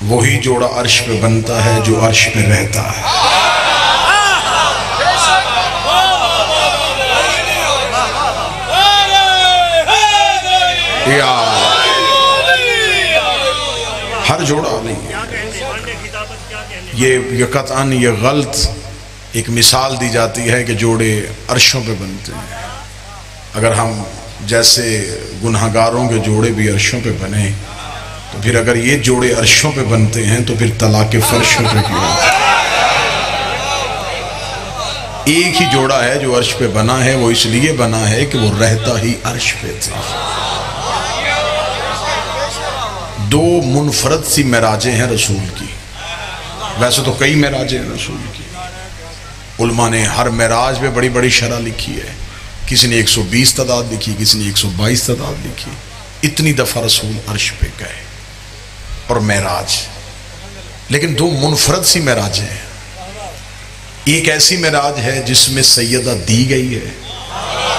वही जोड़ा अर्श पे बनता है जो अर्श पे रहता है। हर जोड़ा नहीं, ये कतअन ये गलत एक मिसाल दी जाती है कि जोड़े अर्शों पे बनते हैं। अगर हम जैसे गुनहगारों के जोड़े भी अर्शों पे बने तो फिर अगर ये जोड़े अर्शों पे बनते हैं तो फिर तलाक फर्शों पे क्यों? एक ही जोड़ा है जो अर्श पे बना है, वो इसलिए बना है कि वो रहता ही अर्श पे था। दो मुनफरद सी मेराजें हैं रसूल की। वैसे तो कई मेराजें हैं रसूल की, उलमा ने हर मेराज पे बड़ी बड़ी शरह लिखी है। किसी ने 120 तादाद लिखी, किसी ने 122 तादाद लिखी। इतनी दफा रसूल अर्श पे गए और मेराज, लेकिन दो मुनफरद सी मेराजें हैं। एक ऐसी मेराज है जिसमें सैयदा दी गई है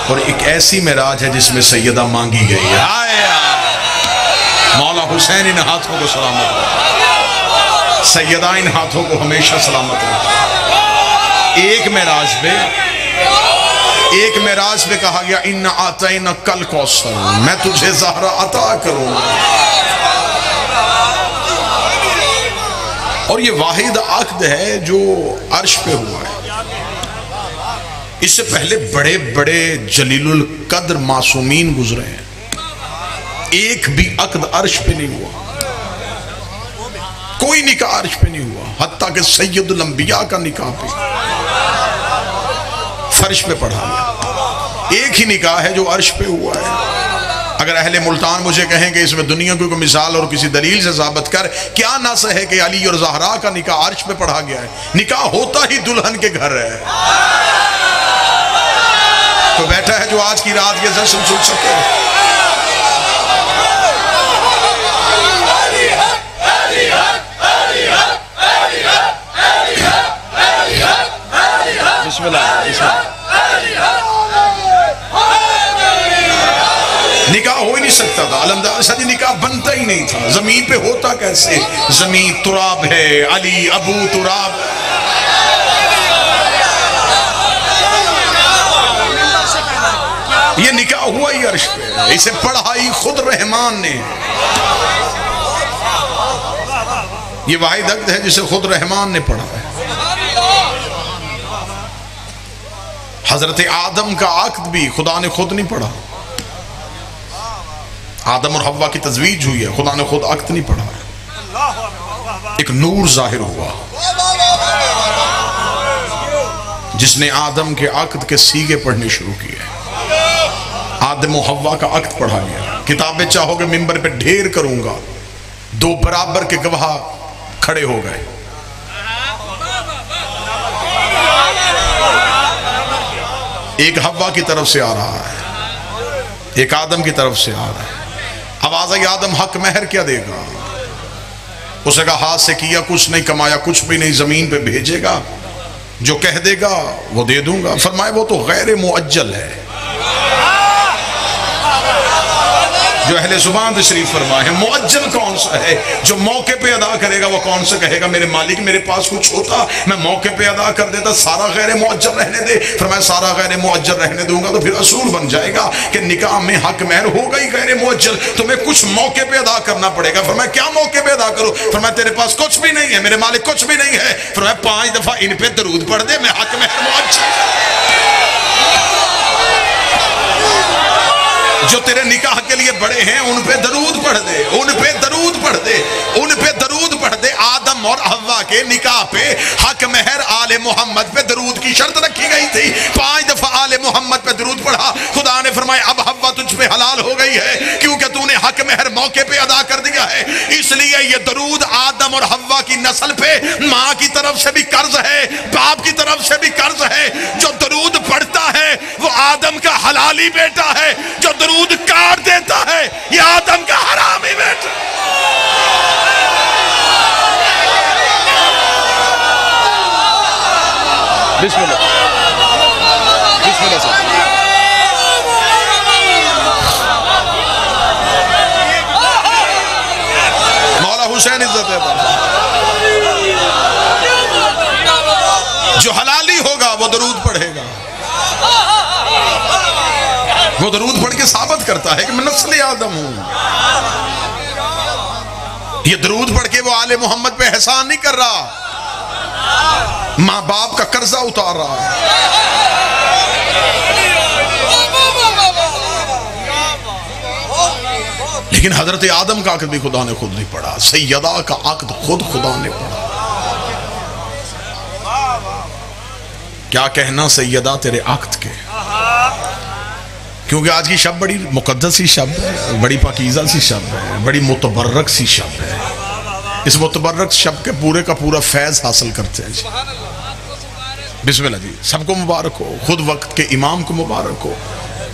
और एक ऐसी मेराज है जिसमें सैयदा मांगी गई है। मौला हुसैन इन हाथों को सलामत रखे, सैयदा इन हाथों को हमेशा सलामत रखे। एक मेराज पे कहा गया इन्ना आतैना कल कौसर, मैं तुझे ज़हरा अता करूंगा। और ये वाहिद अक़द है जो अर्श पे हुआ है। इससे पहले बड़े बड़े जलीलुल कद्र मासूमीन गुजरे हैं, एक भी अक़द अर्श पे नहीं हुआ, कोई निकाह अर्श पे नहीं हुआ। हत्ता कि सैयदुल अंबिया का निकाह पे फर्श पे पढ़ा गया। एक ही निकाह है जो अर्श पे हुआ है। अगर अहले मुल्तान मुझे कहें कि इसमें दुनिया की कोई मिसाल और किसी दलील से साबित कर, क्या नस है कि अली और ज़हरा का निकाह अर्श पे पढ़ा गया है? निकाह होता ही दुल्हन के घर है। तो बैठा है जो आज की रात ये जश्न सुन सके। निकाह हो ही नहीं सकता था, अलमदार शादी निकाह बनता ही नहीं था। जमीन पे होता कैसे? जमीन तुराब है, अली अबू तुराब। ये निकाह हुआ ही अर्श पे, इसे पढ़ा ही खुद रहमान ने। ये वाहिद अक़द है जिसे खुद रहमान ने पढ़ा है। हजरत आदम का अक़द भी खुदा ने खुद नहीं पढ़ा। आदम और हव्वा की तजवीज हुई है, खुदा ने खुद अक़द नहीं पढ़ा। एक नूर जाहिर हुआ जिसने आदम के अक़द के सीगे पढ़ने शुरू किए। आदम और हव्वा का अक़द पढ़ा गया। किताबें चाहोगे मिंबर पे ढेर करूंगा, दो बराबर के गवाह खड़े हो गए। एक हव्वा की तरफ से आ रहा है, एक आदम की तरफ से आ रहा है। आवाज आई, आदम हक महर क्या देगा? उसने कहा हाथ से किया कुछ नहीं, कमाया कुछ भी नहीं, जमीन पे भेजेगा, जो कह देगा वो दे दूंगा। फरमाए वो तो गैर मुअज्जल है। जो अहले जुबान तशरीफ फरमाए हैं, मुअज्जल कौन सा है? जो मौके पे अदा करेगा वो कौन सा कहेगा मेरे मालिक मेरे पास कुछ होता मैं मौके पे अदा कर देता, सारा गैर मुअज्जल रहने दे। फरमाया सारा गैर मुअज्जल रहने दूंगा तो फिर असूल बन जाएगा कि निकाह में हक महर होगा ही गैर मुअज्जल, तुम्हें कुछ मौके पे अदा करना पड़ेगा। फरमाया क्या मौके पे अदा करो? फरमाया तेरे पास कुछ भी नहीं है, मेरे मालिक कुछ भी नहीं है। फरमाया 5 दफा इन पे दरूद पढ़ दे, मैं हक महर मुअज्जल। जो तेरे निकाह के लिए बड़े हैं उन पे दरूद पढ़ दे, उन पे दरूद पढ़ दे, उन पे दरूद पढ़ दे। आदम और हव्वा के निकाह पे हक महर आले मोहम्मद पे दरूद की शर्त रखी गई थी। 5 दफा आले मोहम्मद पे दरूद पढ़ा। खुदा ने फरमाया अब हव्वा तुझ पे हलाल हो गई है क्योंकि तूने हक महर मौके पे अदा कर दिया है। इसलिए ये दरूद आदम और हव्वा की नस्ल पे माँ की तरफ से भी कर्ज है, बाप की तरफ से भी कर्ज है। जो दरूद पढ़ता है वो आदम का हलाली बेटा है, जो दरूद काट देता है ये आदम का हरामी बेटा। बिस्मिल्लाह बिस्मिल्लाह। मौला हुसैन इज्जत है। जो हलाली होगा वो दरूद पढ़ेगा, वो दरूद पढ़ के साबित करता है कि मैं नस्ल आदम हूं। ये दरूद पढ़ के वो आले मोहम्मद पे एहसान नहीं कर रहा, माँ बाप का कर्जा उतार रहा है। लेकिन हजरत आदम का अक़द भी खुदा ने खुद नहीं पढ़ा, सैयदा का अक़द खुद खुदा ने पढ़ा। क्या कहना सैयदा तेरे अक़द के, क्योंकि आज की शब बड़ी मुक़द्दस सी शब है, बड़ी पाकीज़ा सी शब है, बड़ी मुतबर्रक सी शब है। इस मुतबर्रक शब के पूरे का पूरा फैज़ हासिल करते हैं। बिस्मिल्लाह जी, सबको मुबारक हो, खुद वक्त के इमाम को मुबारक हो।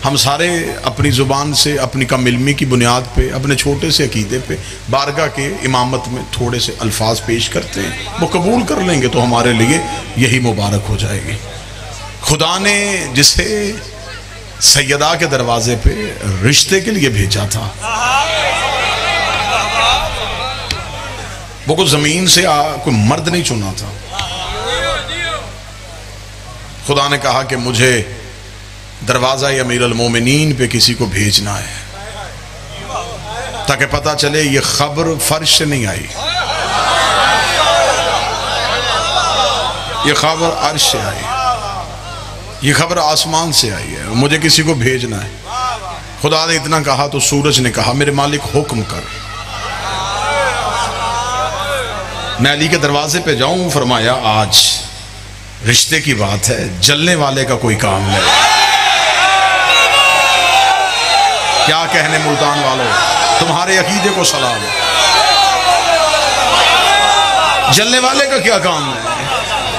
हम सारे अपनी ज़ुबान से अपनी कम इल्मी की बुनियाद पे, अपने छोटे से अकीदे पे बारगाह के इमामत में थोड़े से अल्फाज पेश करते हैं, वो कबूल कर लेंगे तो हमारे लिए यही मुबारक हो जाएगी। खुदा ने जिसे सैयदा के दरवाजे पे रिश्ते के लिए भेजा था, वो कोई जमीन से कोई मर्द नहीं चुना था। खुदा ने कहा कि मुझे दरवाजा अमीर अल मोमिनीन पे किसी को भेजना है, ताकि पता चले ये खबर फर्श से नहीं आई, ये खबर अर्श से आई, ये खबर आसमान से आई है, मुझे किसी को भेजना है। खुदा ने इतना कहा तो सूरज ने कहा मेरे मालिक हुक्म कर, मैं अली के दरवाजे पे जाऊं। फरमाया आज रिश्ते की बात है, जलने वाले का कोई काम नहीं। क्या कहने मुल्तान वालों, तुम्हारे अकीदे को सलाम। जलने वाले का क्या काम है?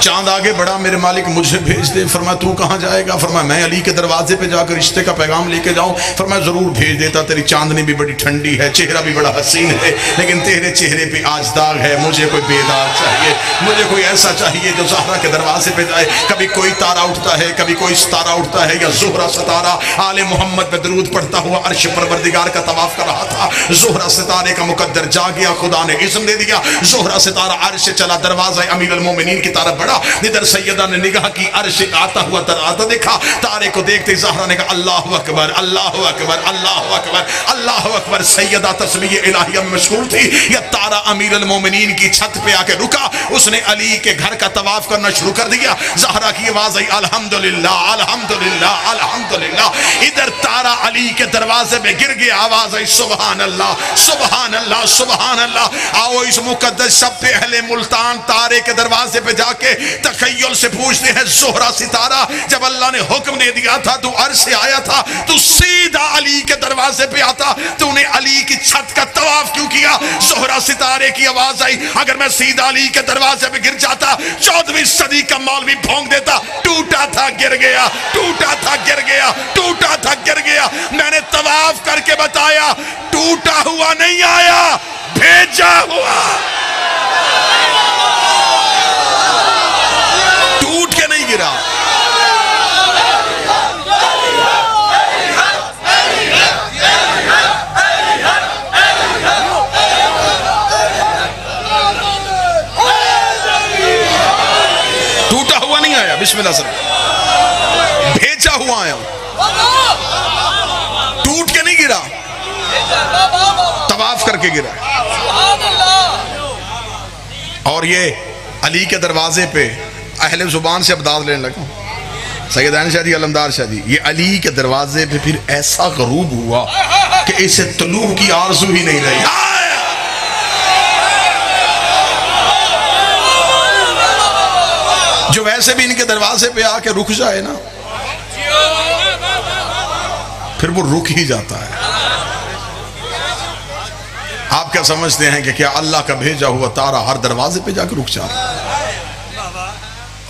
चांद आगे बढ़ा, मेरे मालिक मुझे भेज दे। फरमाया तू कहाँ जाएगा? फरमाया मैं अली के दरवाजे पे जाकर रिश्ते का पैगाम लेके जाऊं। फरमाया जरूर भेज देता, तेरी चांदनी भी बड़ी ठंडी है, चेहरा भी बड़ा हसीन है, लेकिन तेरे चेहरे पे आज दाग है। मुझे कोई बेदाग चाहिए, मुझे कोई ऐसा चाहिए जो ज़हरा के दरवाजे पे जाए। कभी कोई तारा उठता है, कभी कोई सितारा उठता है, या ज़ोहरा सितारा आले मोहम्मद पे दरूद पढ़ता हुआ अर्श परवरदिगार का तवाफ कर रहा था। ज़ोहरा सितारे का मुकद्दर जा गया, खुदा ने इज़्न दे दिया, ज़ोहरा सितारा अर्श चला, दरवाजा अमीर अल मोमिनीन की तरफ बढ़ा। इधर सैयदा ने निगाह की, अर्श आता हुआ दरवाजा देखा। तारे को देखते ज़हरा ने कहा अल्लाहु अकबर, अल्लाहु अकबर, अल्लाहु अकबर, अल्लाहु अकबर। सैयदा तस्बीह इलाहिया में मशगूल थी। यह तारा अमीर अल मोमिनीन की छत पे आके रुका, उसने अली के घर का तवाफ करना शुरू कर दिया। ज़हरा की आवाज आई अल्हम्दुलिल्लाह, अल्हम्दुलिल्लाह, अल्हम्दुलिल्लाह। इधर तारा अली के दरवाजे पे गिर गया, आवाज आई सुबहान अल्लाह, सुबहान अल्लाह, सुबहान अल्लाह। आओ इस मुकद्दस शब पे अहले मुल्तान तारे के दरवाजे पे जाके तखय्युल से पूछते हैं, ज़ोहरा सितारा जब अल्लाह ने हुक्म दे दिया था, तू अर्श से आया था, तू सीधा अली के दरवाजे पे आता, तूने अली की छत का तवाफ क्यों किया? ज़ोहरा सितारे की आवाज आई, अगर मैं सीधा अली के दरवाजे पे गिर जाता, 14वीं सदी का मौलवी भोंक देता, टूटा था गिर गया, टूटा था गिर गया, टूटा था गिर गया। मैंने तवाफ करके बताया, टूटा हुआ नहीं आया, भेजा हुआ। टूट के नहीं गिरा। टूटा हुआ नहीं आया, बिस्मिल्लाह सर, भेजा हुआ आया, टूट के नहीं गिरा, तवाफ करके गिरा। और ये अली के दरवाजे पे अहले जुबान से अब दाद लेने लगा, सैयदान शाह जी, अलमदार शाह जी, ये अली के दरवाजे पे फिर ऐसा गरूब हुआ कि इसे तलूह की आरज़ू ही नहीं रही। जो वैसे भी इनके दरवाजे पे आके रुक जाए ना, फिर वो रुक ही जाता है। आप क्या समझते हैं कि क्या अल्लाह का भेजा हुआ तारा हर दरवाजे पे जाकर रुक जाता है?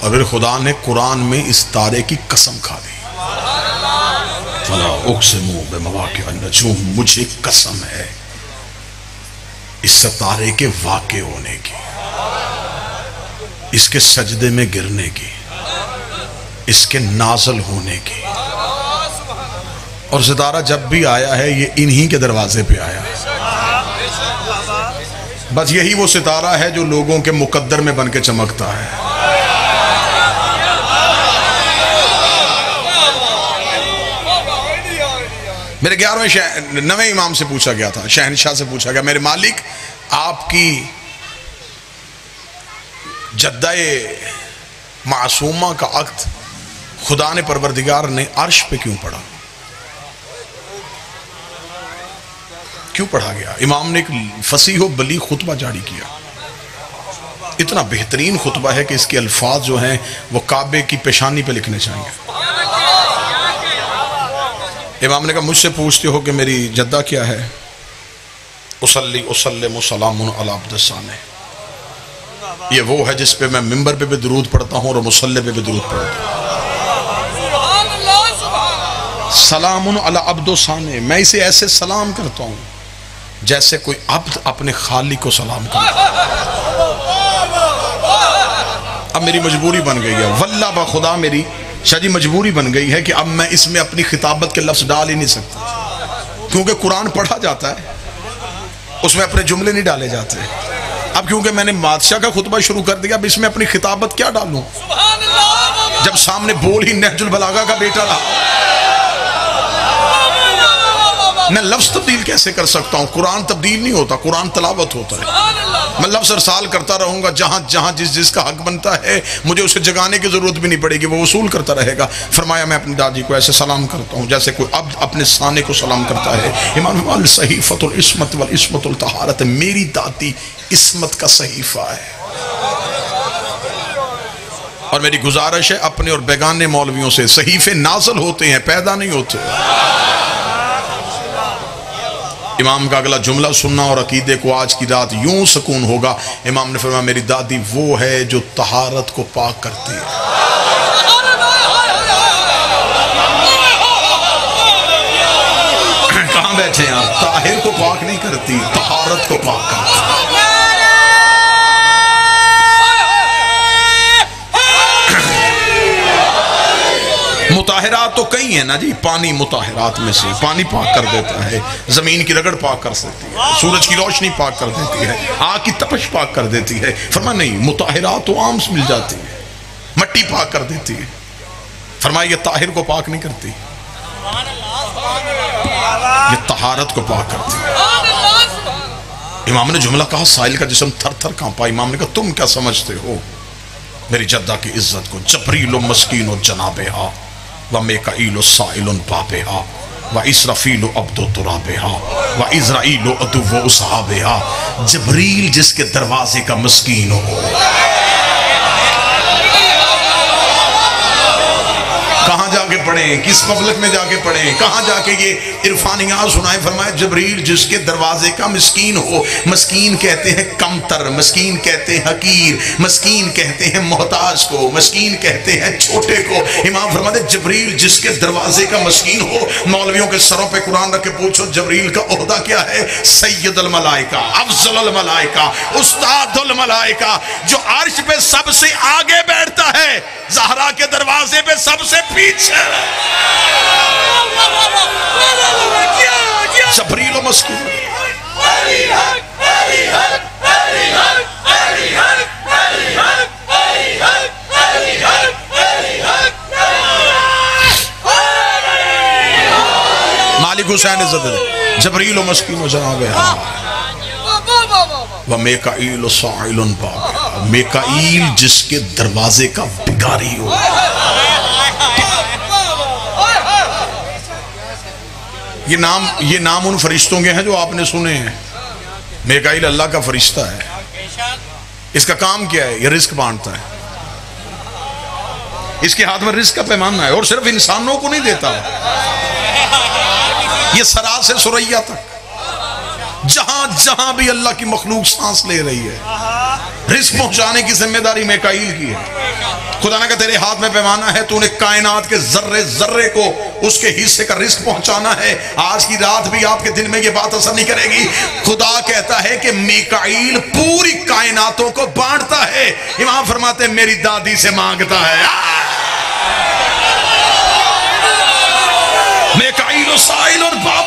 और फिर खुदा ने कुरान में इस तारे की कसम खा दी, फला उक़सिमु बिमवाक़िअ अन्नुजूम, मुझे कसम है इस तारे के वाक़े होने की, इसके सजदे में गिरने की, इसके नाज़िल होने की। और सितारा जब भी आया है ये इन्हीं के दरवाजे पे आया है। बस यही वो सितारा है जो लोगों के मुकद्दर में बन के चमकता है। मेरे 11वें 9वें इमाम से पूछा गया था, शहनशाह से पूछा गया, मेरे मालिक आपकी जद्दाए मासूमा का अक्द खुदा ने परवरदिगार ने अर्श पे क्यों पढ़ा, क्यों पढ़ा गया? इमाम ने एक फसीह बली खुतबा जारी किया, इतना बेहतरीन खुतबा है कि इसके अल्फाज जो हैं वो काबे की पेशानी पे लिखने चाहिए। इमाम ने कहा मुझसे पूछते हो कि मेरी जद्दा क्या है? उसल्ली उसल्लिमु सलामुन अला अब्दिस्साने, ये वो है जिस पे मैं मिंबर पे भी दुरूद पढ़ता हूँ और मुसल्ले पे भी दुरूद पढ़ता हूँ। सलामुन अला अब्दिस्साने, मैं इसे ऐसे सलाम करता हूँ जैसे कोई अब्द अपने खाली को सलाम करता है। अब मेरी मजबूरी बन गई है, वल्लाह बा खुदा मेरी शादी मजबूरी बन गई है कि अब मैं इसमें अपनी खिताबत के लफ्ज डाल ही नहीं सकता, क्योंकि कुरान पढ़ा जाता है उसमें अपने जुमले नहीं डाले जाते। अब क्योंकि मैंने बादशाह का खुतबा शुरू कर दिया, अब इसमें अपनी खिताबत क्या डालूं जब सामने बोल ही नहजुल बलागा का बेटा रहा। मैं लफ्ज तब्दील कैसे कर सकता हूँ? कुरान तब्दील नहीं होता, कुरान तलावत होता है। मैं लफ्ज अरसाल करता रहूंगा, जहां जहां जिस जिसका हक बनता है मुझे उसे जगाने की जरूरत भी नहीं पड़ेगी, वो वसूल करता रहेगा। फरमाया मैं अपनी दादी को ऐसे सलाम करता हूँ जैसे कोई अब्द अपने साने को सलाम करता है। इमाम सहीफतुल इस्मत वल इस्मतुल तहारत, मेरी दादी इस्मत का सहीफा है। और मेरी गुजारिश है अपने और बेगाने मौलवियों से, सहीफे नाज़िल होते हैं, पैदा नहीं होते। इमाम का अगला जुमला सुनना और अकीदे को आज की रात यूं सुकून होगा। इमाम ने फरमाया मेरी दादी वो है जो तहारत को पाक करती है। कहां बैठे हैं आप? ताहिर को पाक नहीं करती, तहारत को पाक करती है। मुताहिरात तो कई है ना जी, पानी मुताहिरात में से, पानी पाक कर देता है, जमीन की रगड़ पाक कर सकती है, सूरज की रोशनी पाक कर देती है, आग की तपश पाक कर देती है। फरमा नहीं, मुताहिरात तो आम से मिल जाती है, मट्टी पाक कर देती है। फरमाया ये ताहिर को पाक नहीं करती, ये तहारत को पाक करती है। इमाम ने जुमला कहा, साहिल का जिस्म थर थर कांपा। इमाम ने कहा तुम क्या समझते हो मेरी जद्दा की इज्जत को? जबरील मस्कीन जनाबे हा व मेकाईलो साइलुन बाबेहा व इसराफीलो अब्दो तुराबेहा व इज़राइलो अदुव्वो उसहाबेहा। जबरील जिसके दरवाजे का मस्कीन हो, कहां जाके पढ़े, किस पब्लिक में जाके पढ़े, कहां जाके ये इरफानियात सुनाए? फरमाया जबरील जिसके दरवाजे का मस्कीन हो। मस्कीन कहते हैं कमतर, मस्कीन कहते हैं हकीर, मस्कीन कहते हैं मोहताज को, मस्कीन कहते हैं छोटे को। इमाम फरमाते जबरील जिसके दरवाजे का मस्कीन हो। मौलवियों के सरों पे कुरान रख के पूछो जबरील का ओहदा क्या है? सैयदुल मलाइका, अफजलुल मलाइका, उस्तादुल मलाइका, जो अर्श पे सबसे आगे बैठता है, ज़हरा के दरवाजे पे सबसे पीछे। जबरील मस्कीन। मालिक हुसैन जबरील मस्कीन जनाब व मेकाईल साइलुन बाब, मेकाईल जिसके दरवाजे का भिखारी हो। ये नाम उन फरिश्तों के हैं जो आपने सुने हैं। मेकाईल अल्लाह का फरिश्ता है। इसका काम क्या है? ये रिस्क बांटता है। इसके हाथ में रिस्क का पैमाना है और सिर्फ इंसानों को नहीं देता, ये सरा से सुरैया तक जहां जहां भी अल्लाह की मखलूक सांस ले रही है, रिस्क पहुंचाने की जिम्मेदारी मेकाईल की है। खुदा ने कहा तेरे हाथ में पैमाना है, तूने कायनात के जर्रे जर्रे को उसके हिस्से का रिस्क पहुंचाना है। आज की रात भी आपके दिल में ये बात असर नहीं करेगी। खुदा कहता है कि मेकाईल पूरी कायनातों को बांटता है। इमाम फरमाते मेरी दादी से मांगता है। मेकाईल साइल और बाब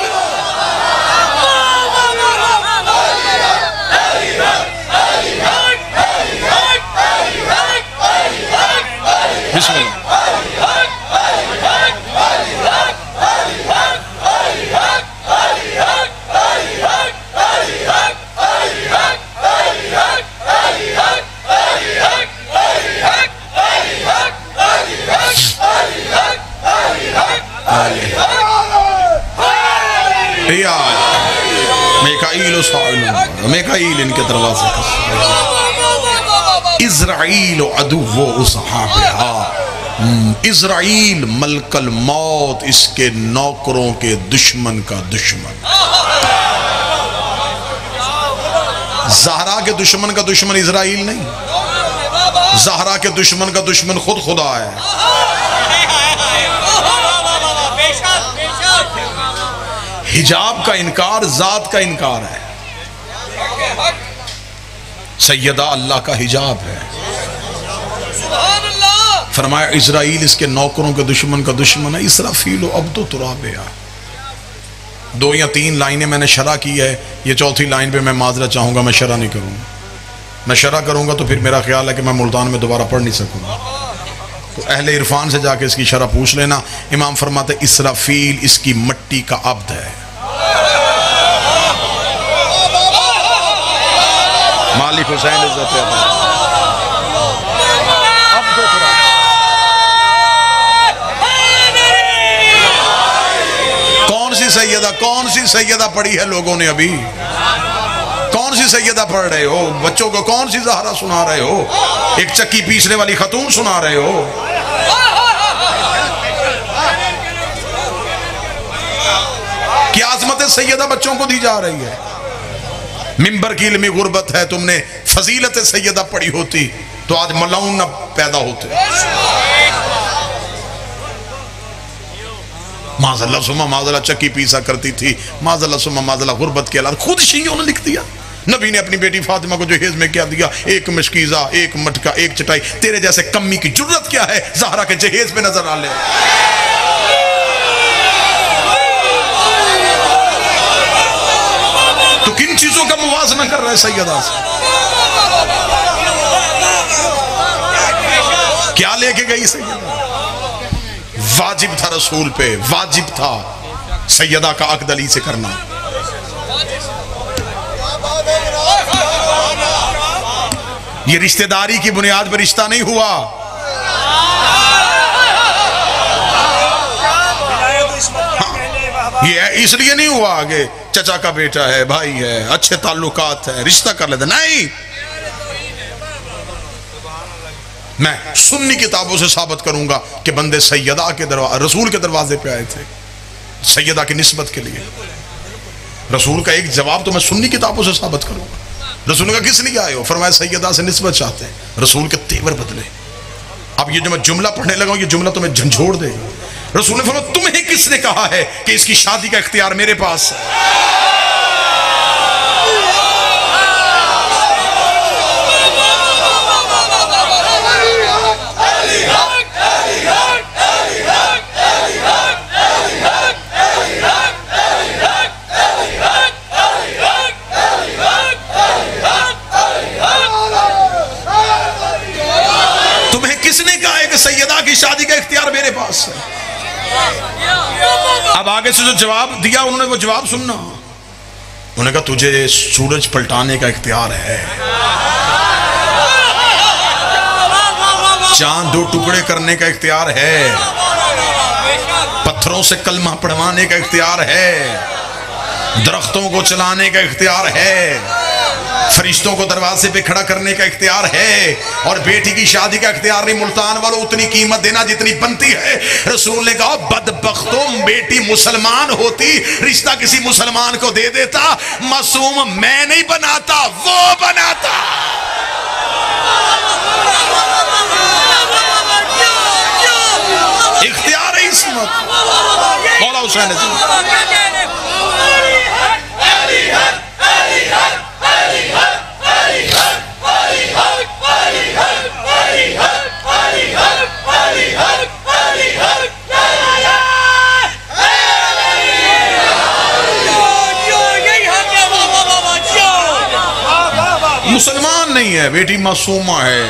इनके दरवाजे का। इज़राइल अदुव्वो उसहाबिहा, इज़राइल मलकल मौत, इसके नौकरों के दुश्मन का दुश्मन। ज़हरा के दुश्मन का दुश्मन इज़राइल नहीं, ज़हरा के दुश्मन का दुश्मन खुद खुदा है। हिजाब का इनकार जात का इनकार है। सैयदा अल्लाह का हिजाब है। फरमाया इज़राइल इसके नौकरों के दुश्मन का दुश्मन है। इसराफील अब्दो तुराबिया। 2 या 3 लाइनें मैंने शरह की है, ये चौथी लाइन पे मैं माजरा चाहूंगा, मैं शरह नहीं करूंगा। मैं शरह करूंगा तो फिर मेरा ख्याल है कि मैं मुल्तान में दोबारा पढ़ नहीं सकूंगा। तो अहले इरफान से जाके इसकी शरह पूछ लेना। इमाम फरमाते इसराफील इसकी मट्टी का अब्द है। मालिक हुसैन इज्जत कौन सी सैयदा पढ़ी है लोगों ने अभी? कौन सी सैयदा पढ़ रहे हो? बच्चों को कौन सी ज़हरा सुना रहे हो? एक चक्की पीसने वाली खतून सुना रहे हो? क्या आज़मत सैयदा बच्चों को दी जा रही है? मिंबर की इल्मी गुर्बत है। तुमने फजीलत सैयदा पढ़ी होती तो आज मलाउन न पैदा होते। माज़अल्लाह सुमा माज़अल्लाह चक्की पीसा करती थी। माज़अल्लाह सुमा माज़अल्लाह गुर्बत के अलावा खुद शियों ने लिख दिया। नबी ने अपनी बेटी फातिमा को जहेज में क्या दिया? एक मशकीज़ा, एक मटका, एक चटाई। तेरे जैसे कम्मी की जुर्रत क्या है ज़हरा के जहेज में नजर आ ले? तो किन चीजों का मुवाजना कर रहा है सैयदा से? क्या लेके गई सैयदा? वाजिब था रसूल पे, वाजिब था सैयदा का अक़द अली से करना। ये रिश्तेदारी की बुनियाद पर रिश्ता नहीं हुआ। हाँ, ये इसलिए नहीं हुआ आगे चचा का बेटा है, भाई है, अच्छे ताल्लुकात है, रिश्ता कर लेते। नहीं, मैं सुन्नी किताबों से साबित करूंगा कि बंदे सैयदा के दरवाजे, रसूल के दरवाजे पे आए थे सैयदा की निस्बत के लिए। रसूल का एक जवाब तो मैं सुन्नी किताबों से साबित करूंगा। रसूल का किस लिए आए हो? फरमाया सैयदा से निस्बत चाहते हैं। रसूल के तेवर बदले। अब ये जो मैं जुमला पढ़ने लगा हूं, ये जुमला तुम्हें झंझोड़ दे। रसूल ने फरमाया तुम्हें किसने कहा है कि इसकी शादी का इख्तियार मेरे पास है? सैयदा की शादी का इख्तियार मेरे पास है। अब आगे से जो जवाब दिया उन्होंने, वो जवाब सुनना। उन्होंने कहा तुझे सूरज पलटाने का इख्तियार है, चांद 2 टुकड़े करने का इख्तियार है, पत्थरों से कलमा पढ़वाने का इख्तियार है, दरख्तों को चलाने का इख्तियार है, फरिश्तों को दरवाजे पे खड़ा करने का इख्तियार है, और बेटी की शादी का इख्तियार नहीं। मुल्तान वालों उतनी कीमत देना जितनी बनती है। रसूल ने कहा बदबख्तों, बेटी मुसलमान होती रिश्ता किसी मुसलमान को दे देता। मासूम मैं नहीं बनाता, वो बनाता। इख्तियार है इसमत। मौला हुसैन मुसलमान नहीं है, बेटी मासूमा है।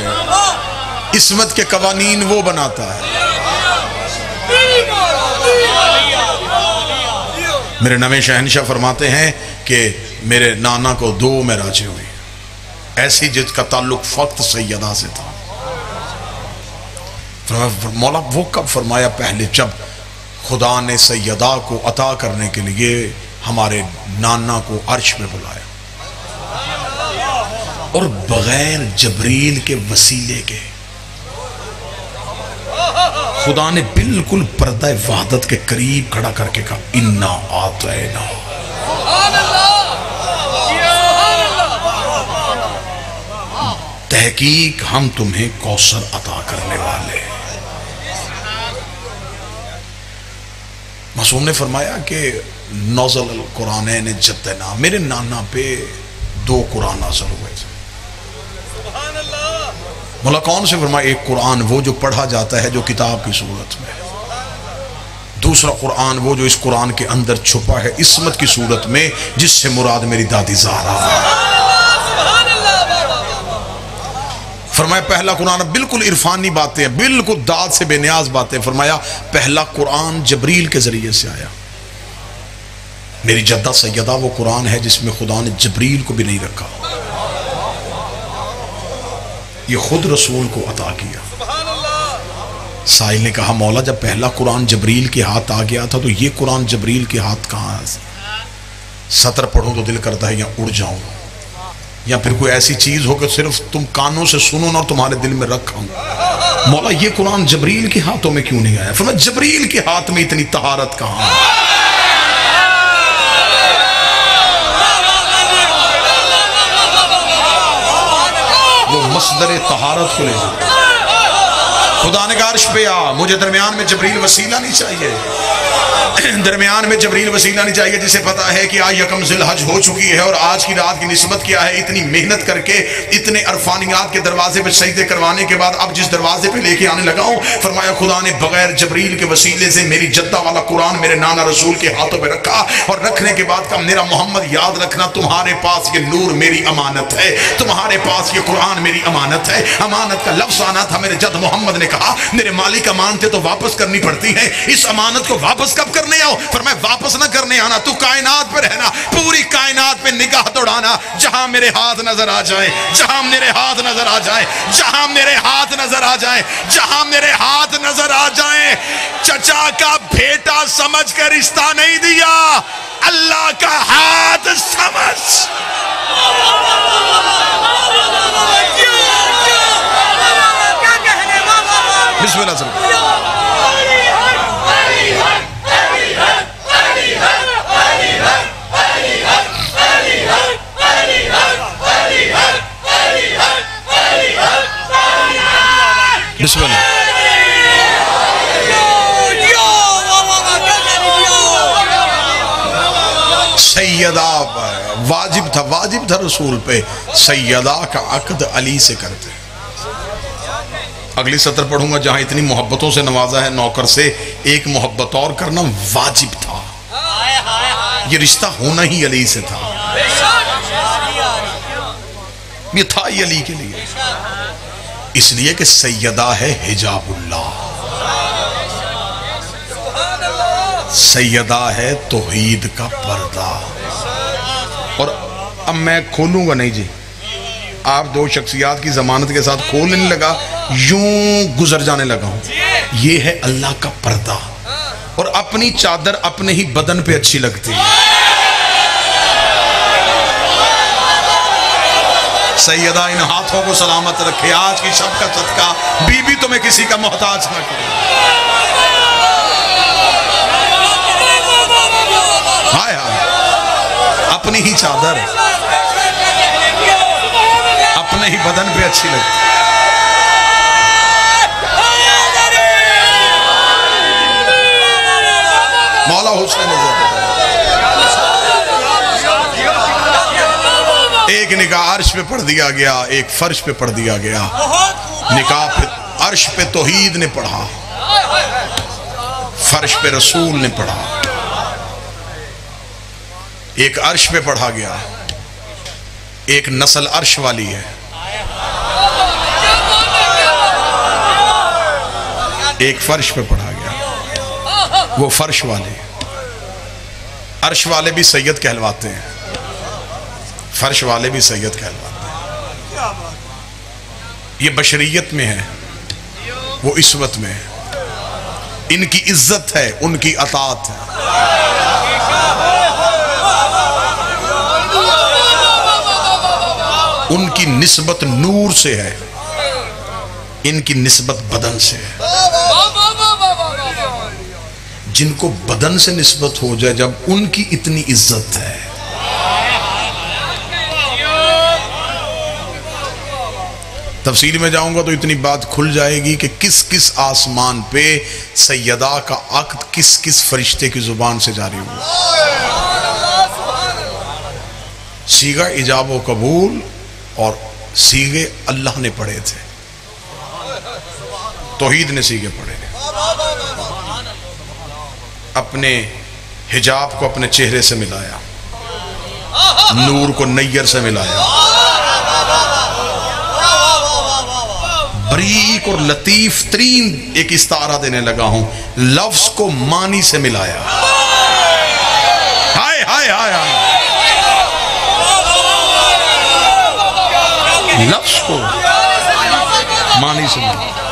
इस्मत के कवानीन वो बनाता है। मेरे नवे शहनशाह फरमाते हैं कि मेरे नाना को 2 मेराजें हुई, ऐसी जिसका ताल्लुक फक्त सैयदा से था। मौला वो कब फरमाया? पहले जब खुदा ने सैयदा को अता करने के लिए हमारे नाना को अर्श में बुलाया। और बगैर जबरील के वसीले के खुदा ने बिल्कुल पर्दा वहदत के करीब खड़ा करके कहा, इन्ना आतैना। तहकीक हम तुम्हें कौसर अता करने वाले। मासूम ने फरमाया कि नौज़ल कुरान ने जतना, मेरे नाना पे 2 कुरान नाज़िल हुए थे। बोला कौन से? फरमाया एक कुरान वो जो पढ़ा जाता है जो किताब की सूरत में, दूसरा कुरान वो जो इस कुरान के अंदर छुपा है इस्मत की सूरत में, जिससे मुराद मेरी दादी ज़हरा है। फरमाया पहला कुरान बिल्कुल इरफानी बातें, बिल्कुल दाद से बेनियाज बातें। फरमाया पहला कुरान जबरील के जरिए से आया। मेरी जद्दा सैयदा वो कुरान है जिसमें खुदा ने जबरील को भी नहीं रखा, ये खुद रसूल को अता किया। साहिल ने कहा मौला जब पहला कुरान जबरील के हाथ आ गया था तो ये कुरान जबरील के हाथ कहाँ है? सतर पढ़ूं तो दिल करता है या उड़ जाऊं, या फिर कोई ऐसी चीज हो कि सिर्फ तुम कानों से सुनो ना और तुम्हारे दिल में रखा। मौला ये कुरान जबरील के हाथों में क्यों नहीं आया? फिर मैं जबरील के हाथ में इतनी तहारत कहाँ है? वो मसदर तहारत को ले जाए। खुदा ने कहा अर्श पे आ, मुझे दरमियान में जबरील वसीला नहीं चाहिए, दरमियान में जबरील वसीला नहीं चाहिए, जिसे पता है कि आज यकम ज़िलहज हो चुकी है और आज की रात की निस्बत क्या है। इतनी मेहनत करके इतने अरफानियात के दरवाजे पे सजदे करवाने के बाद अब जिस दरवाजे पे लेके आने लगा हूं, फरमाया खुदा ने बगैर जबरील के वसीले से मेरी जद्दा वाला कुरान मेरे नाना रसूल के हाथों पे रखा और रखने के बाद कहा मेरा मोहम्मद याद रखना तुम्हारे पास ये नूर मेरी अमानत है, तुम्हारे पास ये कुरान मेरी अमानत है। अमानत का लफ्ज आना था, मेरे जद मोहम्मद ने कहा मेरे मालिक अमानतें तो वापस करनी पड़ती है, इस अमानत को वापस कब करने आओ? फरमाया वापस ना करने आना, तू कायनात पे रहना, पूरी कायनात पे निगाह दौड़ाना, जहां मेरे हाथ नजर आ जाए, जहां मेरे हाथ नजर आ जाए, जहां मेरे हाथ नजर आ जाए, जहां मेरे हाथ नजर आ जाए। चचा का बेटा समझ कर रिश्ता नहीं दिया, अल्लाह का हाथ समझ। बिस्मिल्लाह सर। बिस्मिल्लाह। सैयदा वाजिब था रसूल पे, सैयदा का अक्द अली से करते। अगली सत्र पढ़ूंगा जहां इतनी मोहब्बतों से नवाजा है नौकर से, एक मोहब्बत और करना वाजिब था, ये रिश्ता होना ही अली से था, ये था ही अली के लिए, इसलिए कि सैयदा है हिजाबुल्लाह, सैयदा है तौहीद का पर्दा। और अब मैं खोलूंगा नहीं जी, आप 2 शख्सियात की जमानत के साथ खोलने लगा, यूं गुजर जाने लगा हूं। ये है अल्लाह का पर्दा, और अपनी चादर अपने ही बदन पे अच्छी लगती है। सैयदा इन हाथों को सलामत रखे, आज की शब का सदका बीबी तुम्हें किसी का मोहताज ना करे। हाय हाय, अपनी ही चादर अपने ही बदन पे अच्छी लगती। मौला हुसैन एक निकाह अर्श पे पढ़ दिया गया, एक फर्श पे पढ़ दिया गया। निकाह पे अर्श पे तौहीद ने पढ़ा, फर्श पे रसूल ने पढ़ा। एक अर्श पे पढ़ा गया, एक नस्ल अर्श वाली है, एक फर्श पे पढ़ा गया, वो फर्श वाले। अर्श वाले भी सैयद कहलवाते हैं, फर्श वाले भी सैयद कहलवाते हैं। ये बशरियत में है, वो इस्वत में है, इनकी इज्जत है, उनकी अतात है। उनकी निस्बत नूर से है, इनकी निस्बत बदन से है। जिनको बदन से निस्बत हो जाए, जब उनकी इतनी इज्जत है, तफसील में जाऊंगा तो इतनी बात खुल जाएगी कि किस किस आसमान पे सैयदा का अक्द किस किस फरिश्ते की जुबान से जारी हुआ। सीगा इजाब व कबूल और सीगे अल्लाह ने पढ़े थे, तौहीद ने सीगे पढ़े। अपने हिजाब को अपने चेहरे से मिलाया, नूर को नैयर से मिलाया, बरीक और लतीफ तरीन एक इस्तारा देने लगा हूं, लफ्ज को मानी से मिलाया। हाय हाय हाय हाय, लफ्ज को मानी से मिलाया।